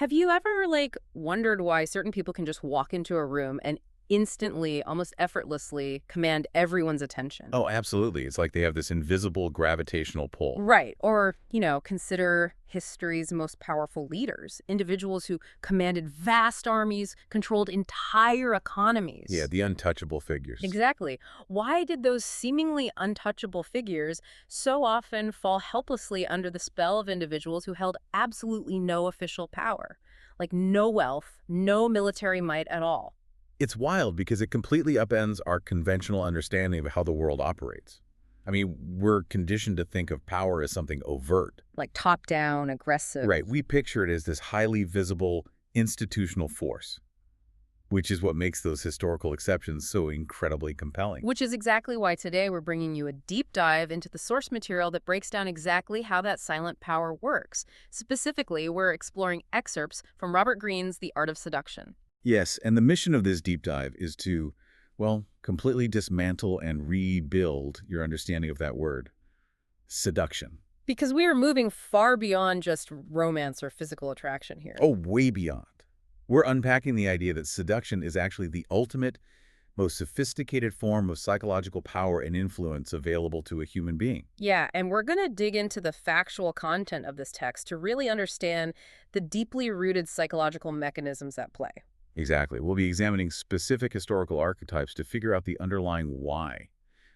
Have you ever, wondered why certain people can just walk into a room and instantly, almost effortlessly, command everyone's attention? Oh, absolutely. It's like they have this invisible gravitational pull. Right. Or, consider history's most powerful leaders, individuals who commanded vast armies, controlled entire Yeah, economies. the untouchable figures. Exactly. Why did those seemingly untouchable figures so often fall helplessly under the spell of individuals who held absolutely no official power? Like no wealth, no military might at all. It's wild because it completely upends our conventional understanding of how the world operates. I mean, we're conditioned to think of power as something overt. Like top down, aggressive. Right, we picture it as this highly visible institutional force, which is what makes those historical exceptions so incredibly compelling. Which is exactly why today we're bringing you a deep dive into the source material that breaks down exactly how that silent power works. Specifically, we're exploring excerpts from Robert Greene's The Art of Seduction. Yes, and the mission of this deep dive is to, well, completely dismantle and rebuild your understanding of that word, seduction. Because we are moving far beyond just romance or physical attraction here. Oh, way beyond. We're unpacking the idea that seduction is actually the ultimate, most sophisticated form of psychological power and influence available to a human being. Yeah, and we're going to dig into the factual content of this text to really understand the deeply rooted psychological mechanisms at play. Exactly. We'll be examining specific historical archetypes to figure out the underlying why.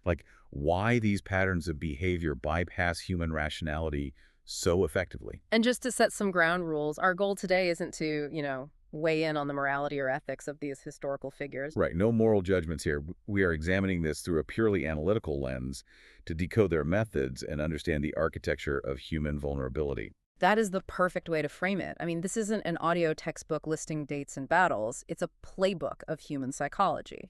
Like, why these patterns of behavior bypass human rationality so effectively. And just to set some ground rules, our goal today isn't to, weigh in on the morality or ethics of these historical figures. Right, no moral judgments here. We are examining this through a purely analytical lens to decode their methods and understand the architecture of human vulnerability. That is the perfect way to frame it. I mean, this isn't an audio textbook listing dates and battles. It's a playbook of human psychology.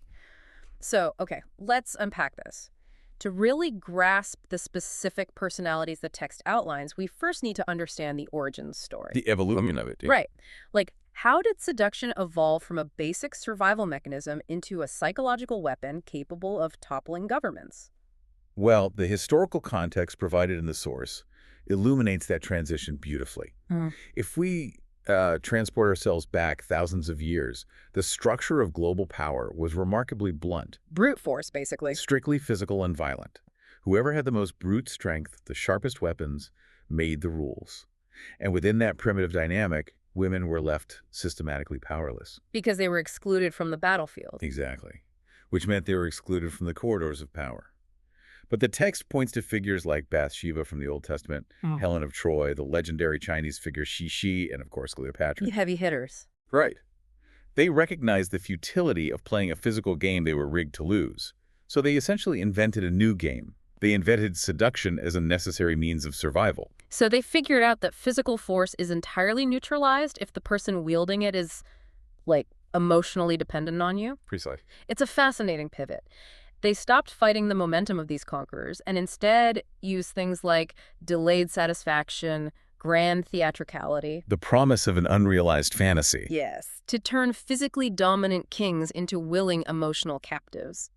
So, okay, let's unpack this. To really grasp the specific personalities the text outlines, we first need to understand the origin story. The evolution of it. Yeah. Right. Like, how did seduction evolve from a basic survival mechanism into a psychological weapon capable of toppling governments? Well, the historical context provided in the source illuminates that transition beautifully. If we transport ourselves back thousands of years, the structure of global power was remarkably blunt, Brute force, basically. strictly physical and violent. Whoever had the most brute strength, the sharpest weapons, made the rules. And within that primitive dynamic, women were left systematically powerless. Because they were excluded from the battlefield. Exactly. Which meant they were excluded from the corridors of power. But the text points to figures like Bathsheba from the Old Testament, Helen of Troy, the legendary Chinese figure Xi, and of course Cleopatra. Heavy hitters. Right. They recognized the futility of playing a physical game they were rigged to lose. So they essentially invented a new game. They invented seduction as a necessary means of survival. So they figured out that physical force is entirely neutralized if the person wielding it is, emotionally dependent on you. Precisely. It's a fascinating pivot. They stopped fighting the momentum of these conquerors and instead used things like delayed satisfaction, grand theatricality. The promise of an unrealized fantasy. Yes. To turn physically dominant kings into willing emotional captives.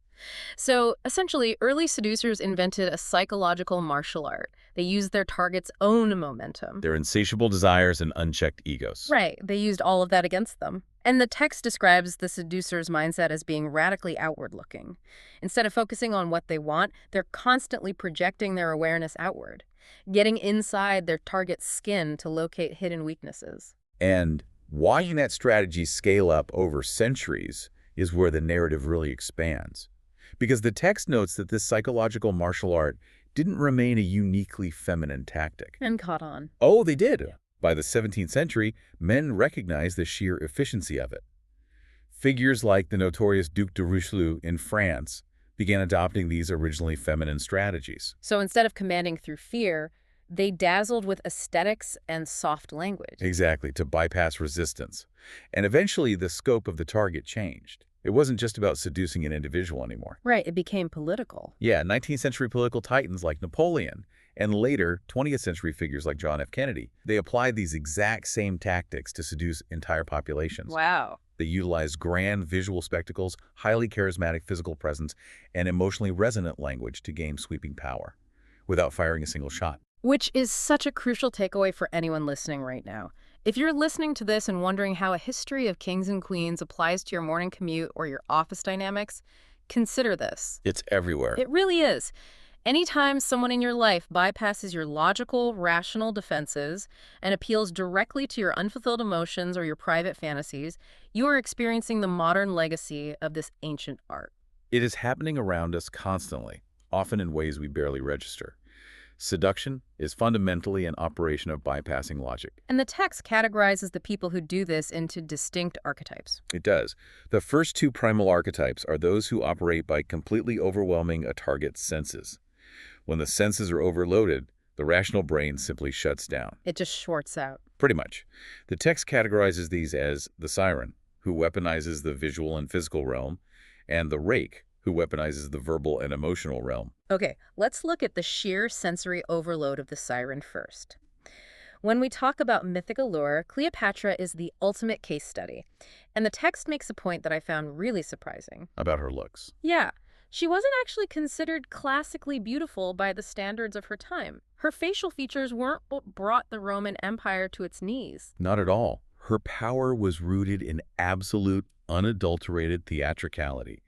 So, essentially, early seducers invented a psychological martial art. They used their target's own momentum. Their insatiable desires and unchecked egos. Right. They used all of that against them. And the text describes the seducer's mindset as being radically outward-looking. Instead of focusing on what they want, they're constantly projecting their awareness outward, getting inside their target's skin to locate hidden weaknesses. And watching that strategy scale up over centuries is where the narrative really expands. Because the text notes that this psychological martial art didn't remain a uniquely feminine tactic. And caught on. Oh, they did. By the 17th century, men recognized the sheer efficiency of it. Figures like the notorious Duc de Richelieu in France began adopting these originally feminine strategies. So instead of commanding through fear, they dazzled with aesthetics and soft language. Exactly, to bypass resistance. And eventually, the scope of the target changed. It wasn't just about seducing an individual anymore. Right, it became political. Yeah, 19th century political titans like Napoleon, and later 20th century figures like John F. Kennedy, they applied these exact same tactics to seduce entire populations. Wow. They utilized grand visual spectacles, highly charismatic physical presence, and emotionally resonant language to gain sweeping power, without firing a single shot. Which is such a crucial takeaway for anyone listening right now. If you're listening to this and wondering how a history of kings and queens applies to your morning commute or your office dynamics, consider this. It's everywhere. It really is. Anytime someone in your life bypasses your logical, rational defenses and appeals directly to your unfulfilled emotions or your private fantasies, you are experiencing the modern legacy of this ancient art. It is happening around us constantly, often in ways we barely register. Seduction is fundamentally an operation of bypassing logic. And the text categorizes the people who do this into distinct archetypes. It does. The first two primal archetypes are those who operate by completely overwhelming a target's senses. When the senses are overloaded, the rational brain simply shuts down. It just shorts out. Pretty much. The text categorizes these as the Siren, who weaponizes the visual and physical realm, and the Rake, who weaponizes the verbal and emotional realm. Okay, let's look at the sheer sensory overload of the Siren first. When we talk about mythic allure, Cleopatra is the ultimate case study. And the text makes a point that I found really surprising. About her looks. Yeah, she wasn't actually considered classically beautiful by the standards of her time. Her facial features weren't what brought the Roman Empire to its knees. Not at all. Her power was rooted in absolute, unadulterated theatricality.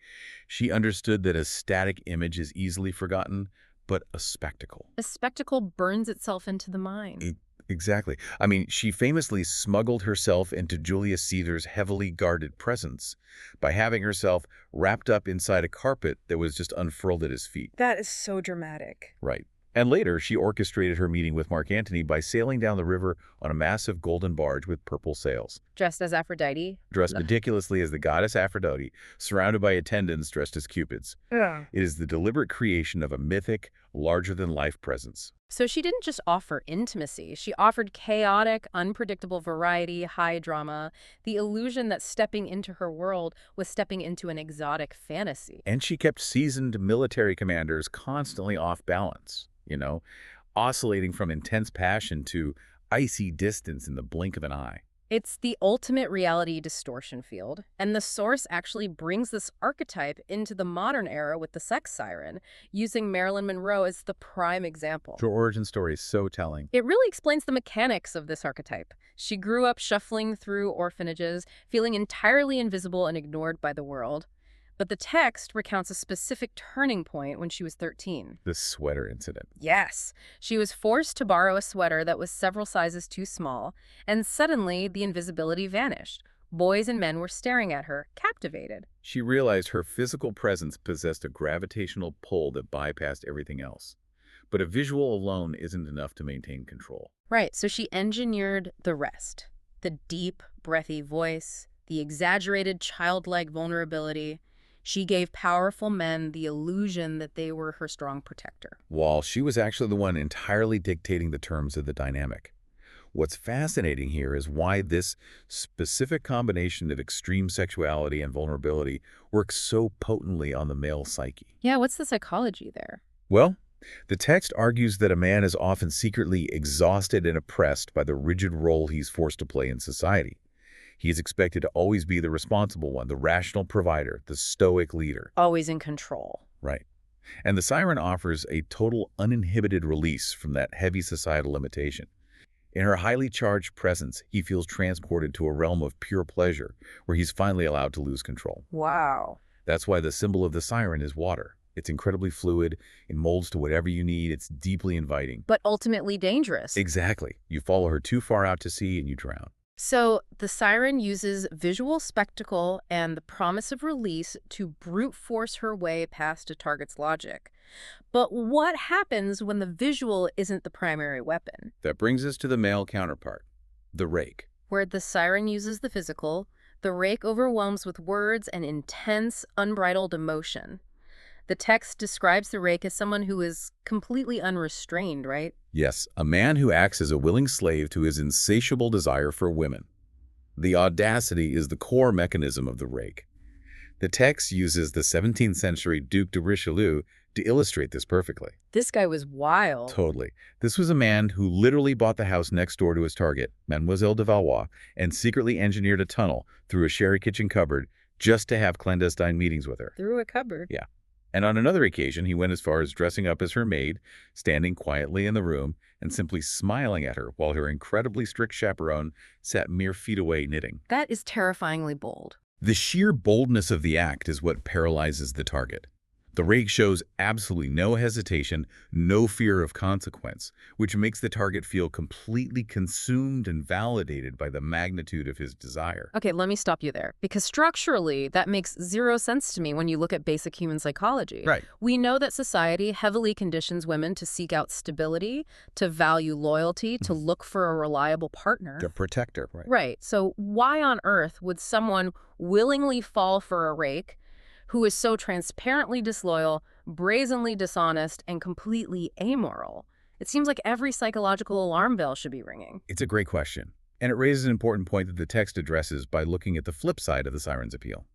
She understood that a static image is easily forgotten, but a spectacle. A spectacle burns itself into the mind. Exactly. I mean, she famously smuggled herself into Julius Caesar's heavily guarded presence by having herself wrapped up inside a carpet that was just unfurled at his feet. That is so dramatic. Right. And later, she orchestrated her meeting with Mark Antony by sailing down the river on a massive golden barge with purple sails. Dressed as Aphrodite? Dressed ridiculously as the goddess Aphrodite, surrounded by attendants dressed as cupids. Yeah. It is the deliberate creation of a mythic, larger-than-life presence. So she didn't just offer intimacy. She offered chaotic, unpredictable variety, high drama, the illusion that stepping into her world was stepping into an exotic fantasy. And she kept seasoned military commanders constantly off balance, oscillating from intense passion to icy distance in the blink of an eye. It's the ultimate reality distortion field, and the source actually brings this archetype into the modern era with the sex siren, using Marilyn Monroe as the prime example. Her origin story is so telling. It really explains the mechanics of this archetype. She grew up shuffling through orphanages, feeling entirely invisible and ignored by the world. But the text recounts a specific turning point when she was 13. The sweater incident. Yes. She was forced to borrow a sweater that was several sizes too small, and suddenly the invisibility vanished. Boys and men were staring at her, captivated. She realized her physical presence possessed a gravitational pull that bypassed everything else. But a visual alone isn't enough to maintain control. Right, so she engineered the rest. The deep, breathy voice, the exaggerated childlike vulnerability. She gave powerful men the illusion that they were her strong protector. While she was actually the one entirely dictating the terms of the dynamic. What's fascinating here is why this specific combination of extreme sexuality and vulnerability works so potently on the male psyche. Yeah, what's the psychology there? Well, the text argues that a man is often secretly exhausted and oppressed by the rigid role he's forced to play in society. He is expected to always be the responsible one, the rational provider, the stoic leader. Always in control. Right. And the siren offers a total uninhibited release from that heavy societal limitation. In her highly charged presence, he feels transported to a realm of pure pleasure where he's finally allowed to lose control. Wow. That's why the symbol of the siren is water. It's incredibly fluid, it molds to whatever you need, it's deeply inviting. But ultimately dangerous. Exactly. You follow her too far out to sea and you drown. So the siren uses visual spectacle and the promise of release to brute force her way past a target's logic. But what happens when the visual isn't the primary weapon? That brings us to the male counterpart, the rake. Where the siren uses the physical, the rake overwhelms with words and intense, unbridled emotion. The text describes the rake as someone who is completely unrestrained, right? Yes, a man who acts as a willing slave to his insatiable desire for women. The audacity is the core mechanism of the rake. The text uses the 17th century Duc de Richelieu to illustrate this perfectly. This guy was wild. Totally. This was a man who literally bought the house next door to his target, Mademoiselle de Valois, and secretly engineered a tunnel through a sherry kitchen cupboard just to have clandestine meetings with her. Through a cupboard? Yeah. And on another occasion, he went as far as dressing up as her maid, standing quietly in the room, and simply smiling at her while her incredibly strict chaperone sat mere feet away knitting. That is terrifyingly bold. The sheer boldness of the act is what paralyzes the target. The Rake shows absolutely no hesitation, no fear of consequence, which makes the target feel completely consumed and validated by the magnitude of his desire. Okay, let me stop you there, because structurally, that makes zero sense to me when you look at basic human psychology. Right. We know that society heavily conditions women to seek out stability, to value loyalty, to look for a reliable partner. The protector, right? Right. So why on earth would someone willingly fall for a rake who is so transparently disloyal, brazenly dishonest, and completely amoral? It seems like every psychological alarm bell should be ringing. It's a great question, and it raises an important point that the text addresses by looking at the flip side of the siren's appeal.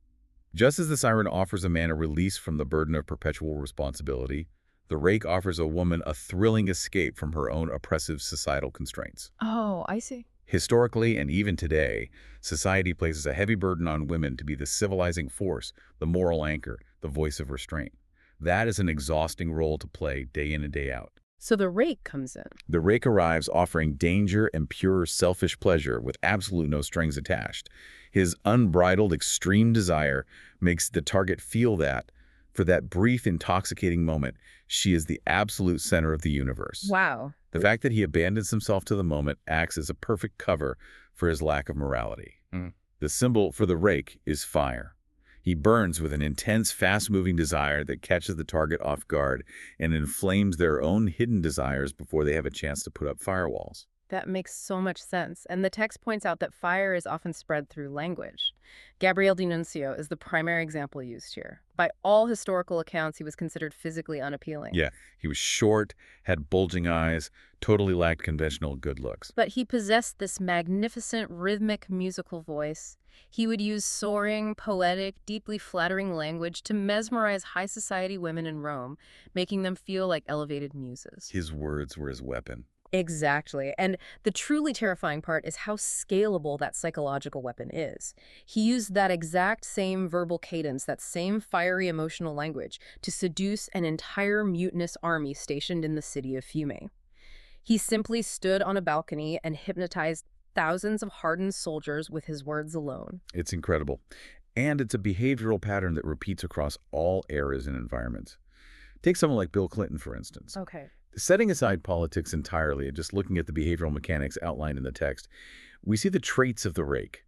Just as the siren offers a man a release from the burden of perpetual responsibility, the Rake offers a woman a thrilling escape from her own oppressive societal constraints. Oh, I see. Historically, and even today, society places a heavy burden on women to be the civilizing force, the moral anchor, the voice of restraint. That is an exhausting role to play day in and day out. So the rake comes in. The Rake arrives offering danger and pure selfish pleasure with absolute no strings attached. His unbridled extreme desire makes the target feel that, for that brief intoxicating moment, she is the absolute center of the universe. Wow. The fact that he abandons himself to the moment acts as a perfect cover for his lack of morality. The symbol for the Rake is fire. He burns with an intense, fast-moving desire that catches the target off guard and inflames their own hidden desires before they have a chance to put up firewalls. That makes so much sense. And the text points out that fire is often spread through language. Gabriele D'Annunzio is the primary example used here. By all historical accounts, he was considered physically unappealing. Yeah, he was short, had bulging eyes, totally lacked conventional good looks. But he possessed this magnificent, rhythmic, musical voice. He would use soaring, poetic, deeply flattering language to mesmerize high society women in Rome, making them feel like elevated muses. His words were his weapon. Exactly. And the truly terrifying part is how scalable that psychological weapon is. He used that exact same verbal cadence, that same fiery emotional language, to seduce an entire mutinous army stationed in the city of Fiume. He simply stood on a balcony and hypnotized thousands of hardened soldiers with his words alone. It's incredible. And it's a behavioral pattern that repeats across all eras and environments. Take someone like Bill Clinton, for instance. Okay. Setting aside politics entirely and just looking at the behavioral mechanics outlined in the text, we see the traits of the Rake.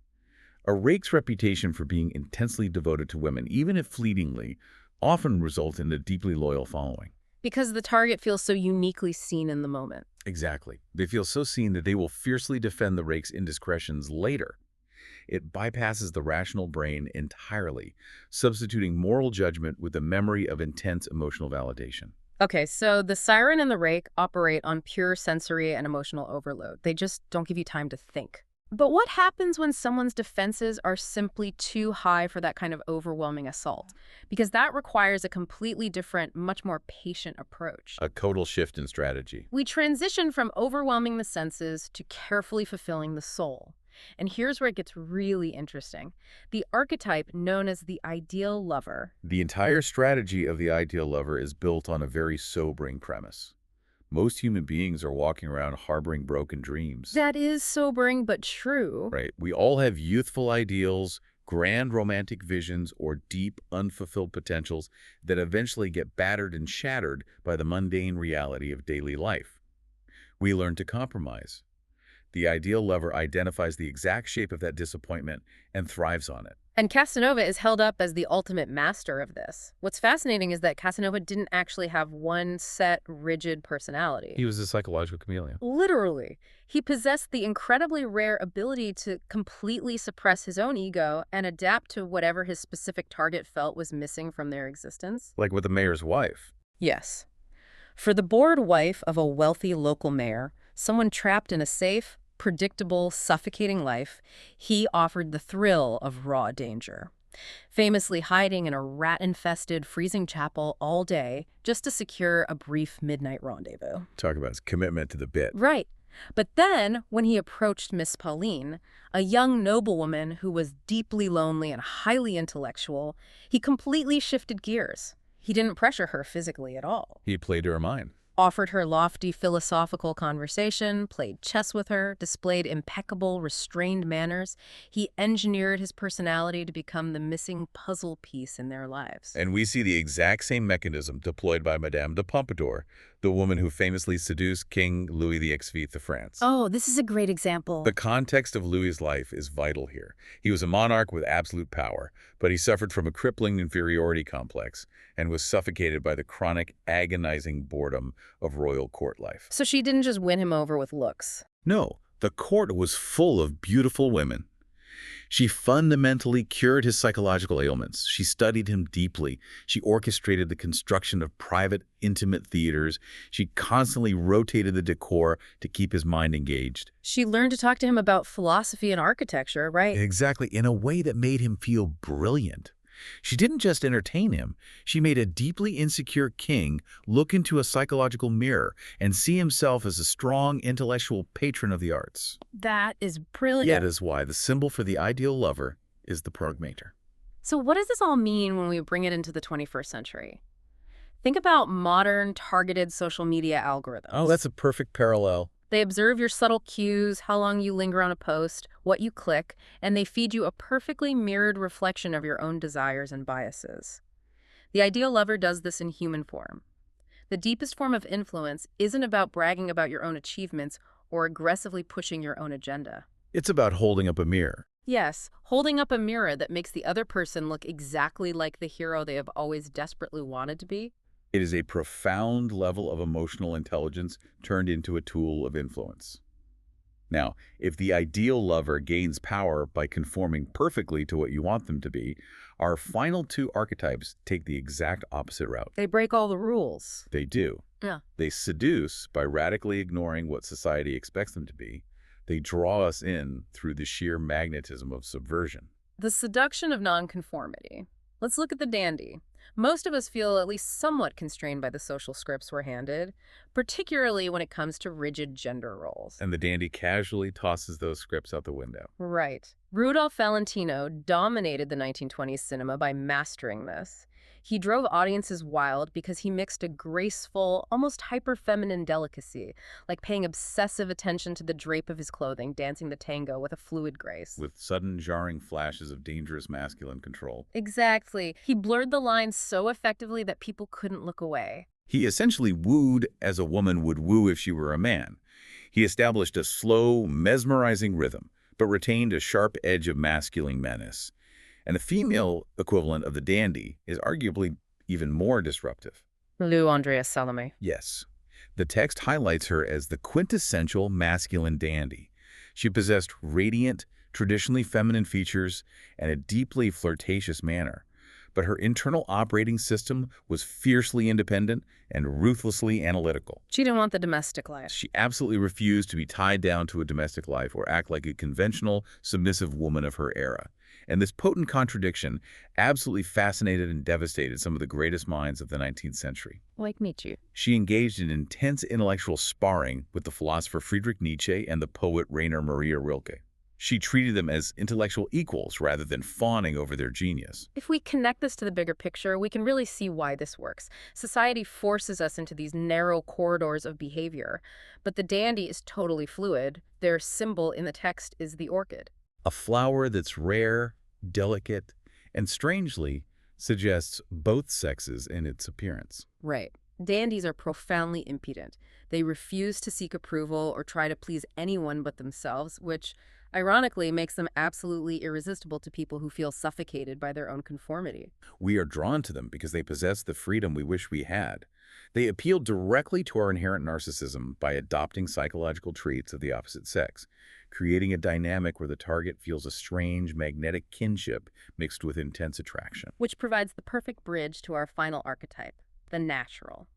A Rake's reputation for being intensely devoted to women, even if fleetingly, often results in a deeply loyal following. Because the target feels so uniquely seen in the moment. Exactly. They feel so seen that they will fiercely defend the Rake's indiscretions later. It bypasses the rational brain entirely, substituting moral judgment with the memory of intense emotional validation. Okay, so the siren and the rake operate on pure sensory and emotional overload. They just don't give you time to think. But what happens when someone's defenses are simply too high for that kind of overwhelming assault? Because that requires a completely different, much more patient approach. A total shift in strategy. We transition from overwhelming the senses to carefully fulfilling the soul. And here's where it gets really interesting. The archetype known as the ideal lover. The entire strategy of the ideal lover is built on a very sobering premise. Most human beings are walking around harboring broken dreams. That is sobering, but true. Right. We all have youthful ideals, grand romantic visions, or deep, unfulfilled potentials that eventually get battered and shattered by the mundane reality of daily life. We learn to compromise. The ideal lover identifies the exact shape of that disappointment and thrives on it. And Casanova is held up as the ultimate master of this. What's fascinating is that Casanova didn't actually have one set, rigid personality. He was a psychological chameleon. Literally. He possessed the incredibly rare ability to completely suppress his own ego and adapt to whatever his specific target felt was missing from their existence. Like with the mayor's wife. Yes. For the bored wife of a wealthy local mayor, someone trapped in a safe, predictable, suffocating life, he offered the thrill of raw danger. Famously hiding in a rat-infested, freezing chapel all day just to secure a brief midnight rendezvous. Talk about his commitment to the bit. Right. But then, when he approached Miss Pauline, a young noblewoman who was deeply lonely and highly intellectual, he completely shifted gears. He didn't pressure her physically at all. He played to her mind. Offered her lofty philosophical conversation, played chess with her, displayed impeccable, restrained manners. He engineered his personality to become the missing puzzle piece in their lives. And we see the exact same mechanism deployed by Madame de Pompadour, the woman who famously seduced King Louis XV of France. Oh, this is a great example. The context of Louis's life is vital here. He was a monarch with absolute power, but he suffered from a crippling inferiority complex and was suffocated by the chronic, agonizing boredom of royal court life. So she didn't just win him over with looks. No, the court was full of beautiful women. She fundamentally cured his psychological ailments. She studied him deeply. She orchestrated the construction of private, intimate theaters. She constantly rotated the decor to keep his mind engaged. She learned to talk to him about philosophy and architecture, right? Exactly, in a way that made him feel brilliant. She didn't just entertain him. She made a deeply insecure king look into a psychological mirror and see himself as a strong intellectual patron of the arts. That is brilliant. That is why the symbol for the ideal lover is the prognator. So what does this all mean when we bring it into the 21st century? Think about modern targeted social media algorithms. Oh, that's a perfect parallel. They observe your subtle cues, how long you linger on a post, what you click, and they feed you a perfectly mirrored reflection of your own desires and biases. The ideal lover does this in human form. The deepest form of influence isn't about bragging about your own achievements or aggressively pushing your own agenda. It's about holding up a mirror. Yes, holding up a mirror that makes the other person look exactly like the hero they have always desperately wanted to be. It is a profound level of emotional intelligence turned into a tool of influence. Now, if the ideal lover gains power by conforming perfectly to what you want them to be, our final two archetypes take the exact opposite route. They break all the rules. They do. Yeah. They seduce by radically ignoring what society expects them to be. They draw us in through the sheer magnetism of subversion. The seduction of nonconformity. Let's look at the dandy. Most of us feel at least somewhat constrained by the social scripts we're handed, particularly when it comes to rigid gender roles. And the dandy casually tosses those scripts out the window. Right. Rudolph Valentino dominated the 1920s cinema by mastering this. He drove audiences wild because he mixed a graceful, almost hyper-feminine delicacy, like paying obsessive attention to the drape of his clothing, dancing the tango with a fluid grace. With sudden, jarring flashes of dangerous masculine control. Exactly. He blurred the lines so effectively that people couldn't look away. He essentially wooed as a woman would woo if she were a man. He established a slow, mesmerizing rhythm, but retained a sharp edge of masculine menace. And the female equivalent of the dandy is arguably even more disruptive. Lou Andrea Salome. Yes. The text highlights her as the quintessential masculine dandy. She possessed radiant, traditionally feminine features and a deeply flirtatious manner. But her internal operating system was fiercely independent and ruthlessly analytical. She didn't want the domestic life. She absolutely refused to be tied down to a domestic life or act like a conventional, submissive woman of her era. And this potent contradiction absolutely fascinated and devastated some of the greatest minds of the 19th century. Like Nietzsche. She engaged in intense intellectual sparring with the philosopher Friedrich Nietzsche and the poet Rainer Maria Rilke. She treated them as intellectual equals rather than fawning over their genius. If we connect this to the bigger picture, we can really see why this works. Society forces us into these narrow corridors of behavior, but the dandy is totally fluid. Their symbol in the text is the orchid. A flower that's rare, delicate, and strangely suggests both sexes in its appearance. Right. Dandies are profoundly impudent. They refuse to seek approval or try to please anyone but themselves, which ironically makes them absolutely irresistible to people who feel suffocated by their own conformity. We are drawn to them because they possess the freedom we wish we had. They appeal directly to our inherent narcissism by adopting psychological traits of the opposite sex, creating a dynamic where the target feels a strange, magnetic kinship mixed with intense attraction. Which provides the perfect bridge to our final archetype, the natural.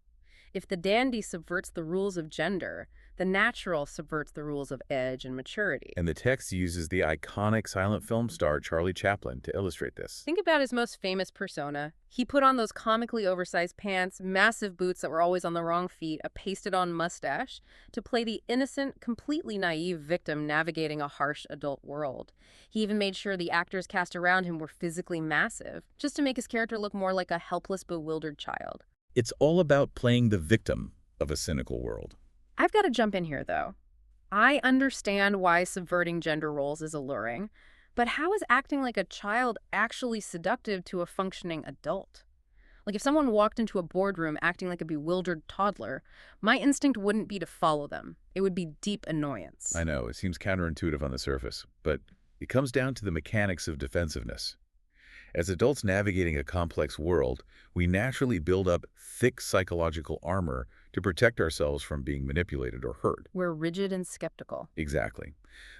If the dandy subverts the rules of gender, The natural subverts the rules of edge and maturity. And the text uses the iconic silent film star Charlie Chaplin to illustrate this. Think about his most famous persona. He put on those comically oversized pants, massive boots that were always on the wrong feet, a pasted-on mustache, to play the innocent, completely naive victim navigating a harsh adult world. He even made sure the actors cast around him were physically massive, just to make his character look more like a helpless, bewildered child. It's all about playing the victim of a cynical world. I've got to jump in here, though. I understand why subverting gender roles is alluring, but how is acting like a child actually seductive to a functioning adult? Like, if someone walked into a boardroom acting like a bewildered toddler, my instinct wouldn't be to follow them. It would be deep annoyance. I know, it seems counterintuitive on the surface, but it comes down to the mechanics of defensiveness. As adults navigating a complex world, we naturally build up thick psychological armor to protect ourselves from being manipulated or hurt. We're rigid and skeptical. Exactly.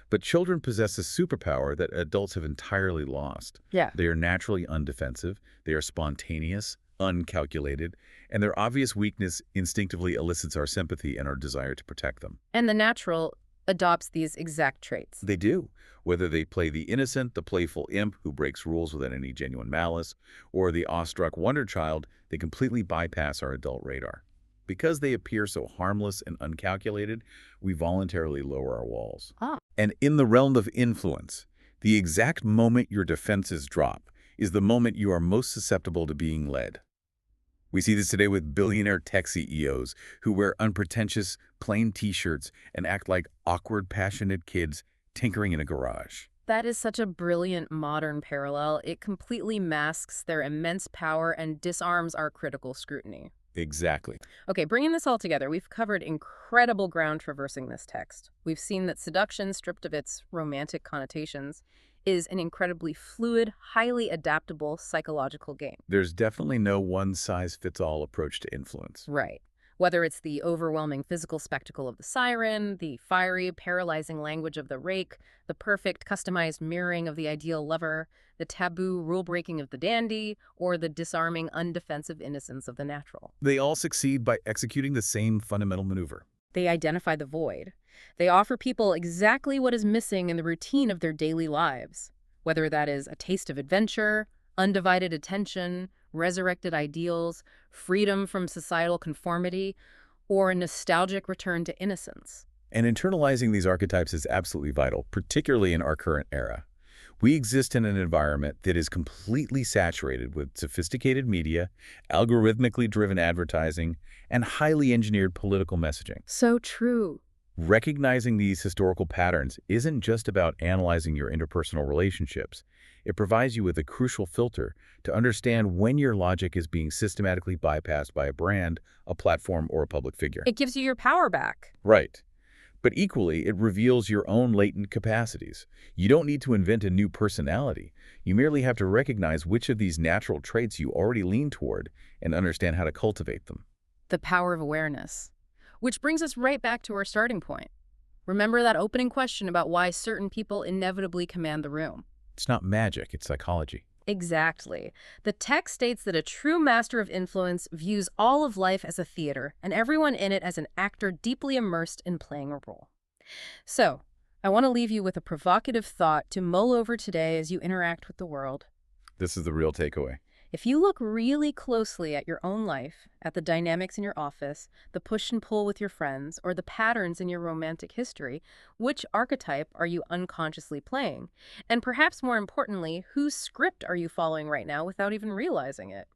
But children possess a superpower that adults have entirely lost. Yeah. They are naturally undefensive, they are spontaneous, uncalculated, and their obvious weakness instinctively elicits our sympathy and our desire to protect them. And the natural adopts these exact traits. They do. Whether they play the innocent, the playful imp who breaks rules without any genuine malice, or the awestruck wonder child, they completely bypass our adult radar. Because they appear so harmless and uncalculated, we voluntarily lower our walls. Ah. And in the realm of influence, the exact moment your defenses drop is the moment you are most susceptible to being led. We see this today with billionaire tech CEOs who wear unpretentious, plain t-shirts and act like awkward, passionate kids tinkering in a garage. That is such a brilliant modern parallel. It completely masks their immense power and disarms our critical scrutiny. Exactly. Okay, bringing this all together, we've covered incredible ground traversing this text. We've seen that seduction, stripped of its romantic connotations, is an incredibly fluid, highly adaptable psychological game. There's definitely no one-size-fits-all approach to influence. Right. Whether it's the overwhelming physical spectacle of the Siren, the fiery, paralyzing language of the Rake, the perfect, customized mirroring of the ideal lover, the taboo, rule-breaking of the dandy, or the disarming, undefensive innocence of the natural. They all succeed by executing the same fundamental maneuver. They identify the void. They offer people exactly what is missing in the routine of their daily lives, whether that is a taste of adventure, undivided attention, resurrected ideals, freedom from societal conformity, or a nostalgic return to innocence. And internalizing these archetypes is absolutely vital, particularly in our current era. We exist in an environment that is completely saturated with sophisticated media, algorithmically driven advertising, and highly engineered political messaging. So true. Recognizing these historical patterns isn't just about analyzing your interpersonal relationships. It provides you with a crucial filter to understand when your logic is being systematically bypassed by a brand, a platform, or a public figure. It gives you your power back. Right. But equally, it reveals your own latent capacities. You don't need to invent a new personality. You merely have to recognize which of these natural traits you already lean toward and understand how to cultivate them. The power of awareness. Which brings us right back to our starting point. Remember that opening question about why certain people inevitably command the room? It's not magic, it's psychology. Exactly. The text states that a true master of influence views all of life as a theater and everyone in it as an actor deeply immersed in playing a role. So, I want to leave you with a provocative thought to mull over today as you interact with the world. This is the real takeaway. If you look really closely at your own life, at the dynamics in your office, the push and pull with your friends, or the patterns in your romantic history, which archetype are you unconsciously playing? And perhaps more importantly, whose script are you following right now without even realizing it?